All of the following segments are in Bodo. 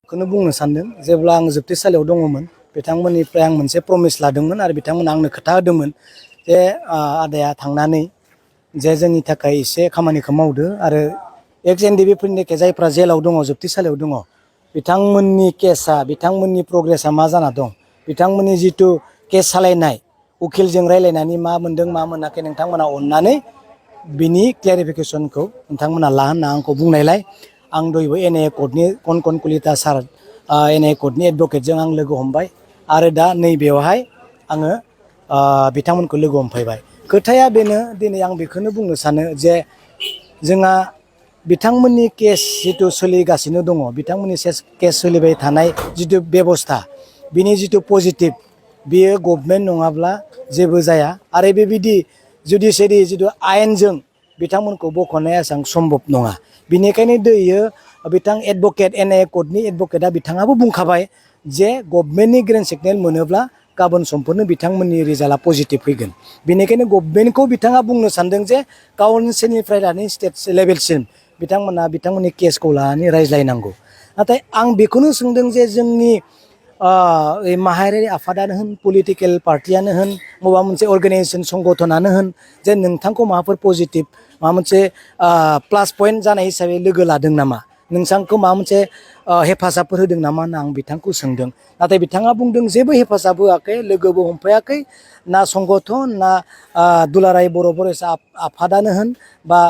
खौनो बुंनो सानदों जेब्ला आं जोबथेसालियाव दङमोन बिथांमोननिफ्राय आं मोनसे प्रमिस लादोंमोन आरो बिथांमोना आंनो खोथा होदोंमोन जे आदाया थांनानै जे जोंनि थाखाय एसे खामानिखौ मावदो आरो एक्स एनडिबिफोरनि जायफ्रा जेलाव दङ जोबथेसालियाव दङ बिथांमोननि केसा बिथांमोननि प्रग्रेसा मा जाना दं बिथांमोननि जिथु केस सालायनाय उकिलजों रायलायनानै मा मोनदों मा मोनाखै नोंथांमोना अननानै बिनि क्लेरिफिकेसनखौ नोंथांमोना ला होनना आंखौ बुंनायलाय आं दयबो एनए कर्टनि कनकन कलिता सार एनए कर्टनि एडभकेटजों आं लोगो हमबाय आरो दा नैबेयावहाय आङो बिथांमोनखौ लोगो हमफैबाय खोथाया बेनो दिनै आं बेखौनो बुंनो सानो जे जोंहा बिथांमोननि केस जिथु सोलिगासिनो दङ बिथांमोननि केस सोलिबाय थानाय जिथु बेबस्था बिनि जिथु पजिटिभ बियो गभर्नमेन्ट नङाब्ला जेबो जाया आरो बेबायदि जुडिसियारि जिथु आयेनजों बिथांमोनखौ बख'नाया एसेबां सम्भब नङा बिनिखायनो दियो बिथां एडभकेट एनए कर्टनि एडभकेटआ बिथाङाबो बुंखाबाय जे गभर्नमेन्टनि ग्रेन सिगनेल मोनोब्ला गाबोन समफोरनो बिथांमोननि रिजाल्टआ पजिटिभ फैगोन बेनिखायनो गभर्नमेन्टखौ बिथाङा बुंनो सानदों जे काउन्सिलनिफ्राय लानानै स्टेट लेभेलसिम बिथांमोना बिथांमोननि केसखौ लानानै रायज्लायनांगौ नाथाय आं बेखौनो सोंदों जे जोंनि माहारियारि आफादानो होन पलिटिकेल पार्टियानो होन बबेबा मोनसे अर्गानाइजेसन संगठनानो होन जे नोंथांखौ माबाफोर पजिटिभ माबा मोनसे प्लास पइन्ट जानाय हिसाबै लोगो लादों नामा नोंथांखौ माबा मोनसे हेफाजाबफोर होदों नामा होनना आं बिथांखौ सोंदों नाथाय बिथाङा बुंदों जेबो हेफाजाब होआखै लोगोबो हमफायाखै ना संगठन ना दुलाराय बर' फरायसा आफादानो होन बा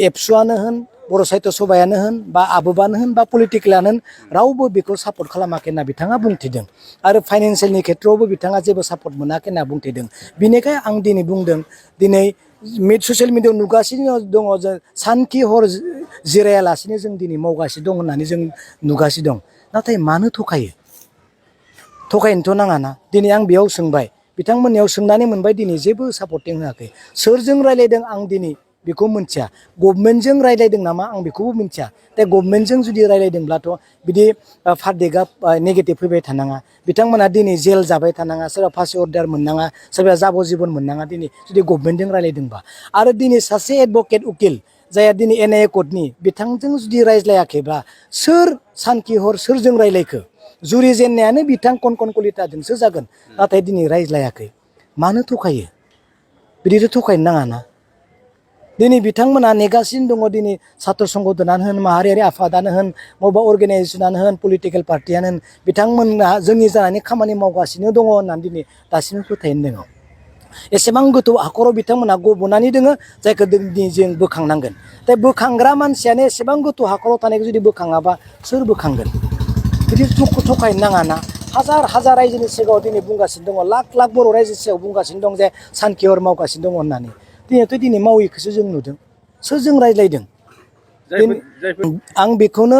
एबसुआनो होन बर' साहित्य सभायानो होन बा आबोबानो होन बा पलिटिकेलानो होन रावबो बेखौ सापर्ट खालामाखै होनना बिथाङा बुंथिदों आरो फाइनान्सियेलनि खेथ्रआवबो बिथाङा जेबो सापर्ट मोनाखै होनना बुंथिदों बिनिखायनो आं दिनै बुंदों दिनै ससियेल मिडियायाव नुगासिनो दङ जे सानखि हर जिरायालासिनो जों दिनै मावगासिनो दं होननानै जों नुगासिनो दं नाथाय मानो थगायनोथ' नाङाना दिनै आं बेयाव सोंबाय बिथांमोननियाव सोंनानै मोनबाय दिनै जेबो सापर्टिं होआखै सोरजों रायलायदों आं दिनै बेखौ मिथिया गभर्नमेन्टजों रायलायदों नामा आं बेखौबो मिथिया दा गभर्नमेन्टजों जुदि रायलायदोंब्लाथ' बिदि भार्डिक्टआ नेगेटिभ फैबाय थानाङा बिथांमोना दिनै जेल जाबाय थानाङा सोरबा फासि अर्डार मोननाङा सोरबा जाब'जिबन मोननाङा दिनै जुदि गभर्नमेन्टजों रायलायदोंबा आरो दिनै सासे एडभकेट उकिल जायहा दिनै एनआइए कर्टनि बिथांजों जुदि रायज्लायाखैब्ला सोर सानखि हर सोरजों रायलायखो जुरि जेननायानो बिथां कनकन कलिताजोंसो जागोन नाथाय दिनै रायज्लायाखै मानो थगायो बिदिथ' थगायनो नाङाना दिनै बिथांमोना नेगासिनो दङ दिनै सात्र संगठनानो होन माहारियारि आफादानो होन बबेबा अर्गानाइजेसनानो होन पलिटिकेल पार्टियानो होन बिथांमोना जोंनि जानानै खामानि मावगासिनो दङ होननानै दिनै दासिमबो फोथायनो दङ एसेबां गोथौ हाखराव बिथांमोना गब'नानै दोङो जायखौ दिनै जों बोखांनांगोन दा बोखांग्रा मानसियानो एसेबां गोथौ हाखराव थानायखौ जुदि बोखाङाबा सोर बोखांगोन बिदि थगायनो नाङाना हाजार हाजार रायजोनि सिगाङाव दिनै बुंगासिनो दङ लाख लाख बर' रायजोनि सिगाङाव बुंगासिनो दं जे सानखि हर मावगासिनो दङ होननानै दिनैथ' दिनै मावैखौसो जों नुदों सोरजों रायज्लायदों आं बेखौनो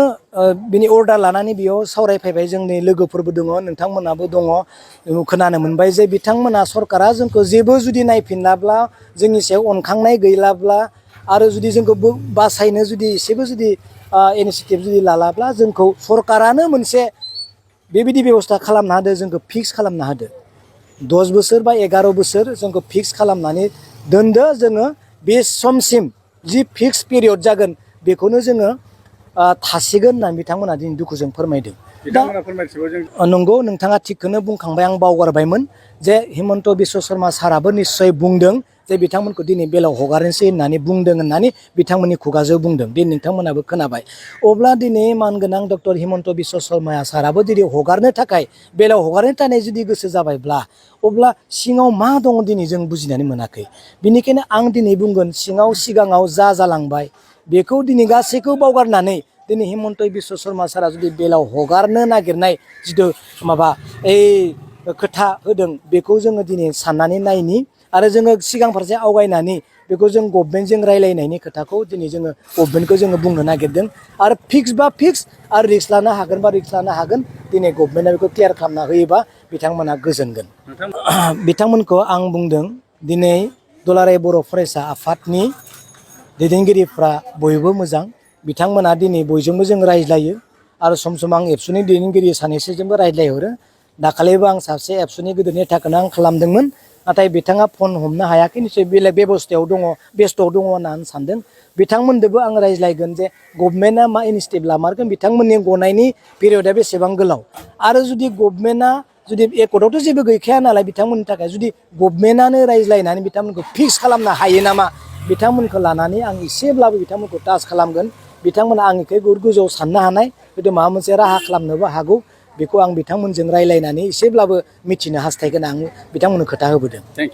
बिनि अर्डार लानानै बेयाव सावरायफैबाय जोंनि लोगोफोरबो दङ नोंथांमोनाबो दङ खोनानो मोनबाय जे बिथांमोना सरकारा जोंखौ जेबो जुदि नायफिनाब्ला जोंनि सायाव अनखांनाय गैलाब्ला आरो जुदि जोंखौ बासायनो जुदि एसेबो जुदि इनिसियेटिभ जुदि लालाब्ला जोंखौ सरकारानो मोनसे बेबायदि बेबस्था खालामना होदो जोंखौ फिक्स खालामना होदो 10 बोसोर बा 11 बोसोर जोंखौ फिक्स खालामनानै दोनदो जोङो बे समसिम जि फिक्स पिरियड जागोन बेखौनो जोङो थासिगोन होननानै बिथांमोना दिनै दुखुजों फोरमायदों नंगौ नोंथाङा थिगखौनो बुंखांबाय आं बावगारबायमोन जे हिमन्त बिश्व शर्मा साराबो निस्सय बुंदों जे बिथांमोनखौ दिनै बेलाव हगारनोसै होननानै बुंदों होननानै बिथांमोननि खुगाजों बुंदों दिनै नोंथांमोनाबो खोनाबाय अब्ला दिनै मानगोनां डक्टर हिमन्त बिश्व शर्मा साराबो दिनै हगारनो थाखाय बेलाव हगारनो थाखाय जुदि गोसो जाबायब्ला अब्ला सिङाव मा दङ दिनै जों बुजिनानै मोनाखै बिनिखायनो आं दिनै बुंगोन सिगाङाव जा जालांबाय बेखौ दिनै गासैखौ बावगारनानै दिनै हिमन्त बिश्व शर्मा सारा जुदि बेलाव हगारनो नागिरनाय जिथु माबा खोथा होदों बेखौ जोङो दिनै साननानै नायनि आरो जोङो सिगां फारसे आवगायनानै बेखौ जों गभर्नमेन्टजों रायलायनायनि खोथाखौ दिनै जोङो गभर्नमेन्टखौ जोङो बुंनो नागिरदों आरो फिक्स बा फिक्स आरो रिक्स लानो हागोन बा रिक्स लानो हागोन दिनै गभर्नमेन्टआ बेखौ क्लियार खालामना होयोबा बिथांमोना गोजोनगोन बिथांमोनखौ आं बुंदों दिनै दुलाराय बर' फरायसा आफादनि दैदेनगिरिफ्रा बयबो मोजां बिथांमोना दिनै बयजोंबो जों रायज्लायो आरो सम सम आं एबसुनि दैदेनगिरि सानैसोजोंबो रायज्लायहरो दाखालिबो आं सासे एबसुनि गोदोनि थाखायनो आं खालामदोंमोन नाथाय बिथाङा फन हमनो हायाखै निसय बेलेग बेबस्थायाव दङ बेस्थ'आव दङ होननानै सानदों बिथांमोनदोबो आं रायज्लायगोन जे गभर्नमेन्टआ मा इनिसिएटिभ लामारगोन बिथांमोननि गनायनि पिरियडआ बेसेबां गोलाव आरो जुदि गभर्नमेन्टआ जुदि एकर्डआवथ' जेबो गैखाया नालाय बिथांमोननि थाखाय जुदि गभर्नमेन्टआनो रायज्लायनानै बिथांमोनखौ फिक्स खालामनो हायो नामा बिथांमोनखौ लानानै आं एसेब्लाबो बिथांमोनखौ टाच खालामगोन बिथांमोना आंनिख्रुइ बहुद गोजौआव साननो हानाय हयथ' माबा मोनसे राहा खालामनोबो हागौ बेखौ आं बिथांमोनजों रायज्लायनानै एसेब्लाबो मिथिनो हास्थायगोन आं बिथांमोननो खोथा होबोदों।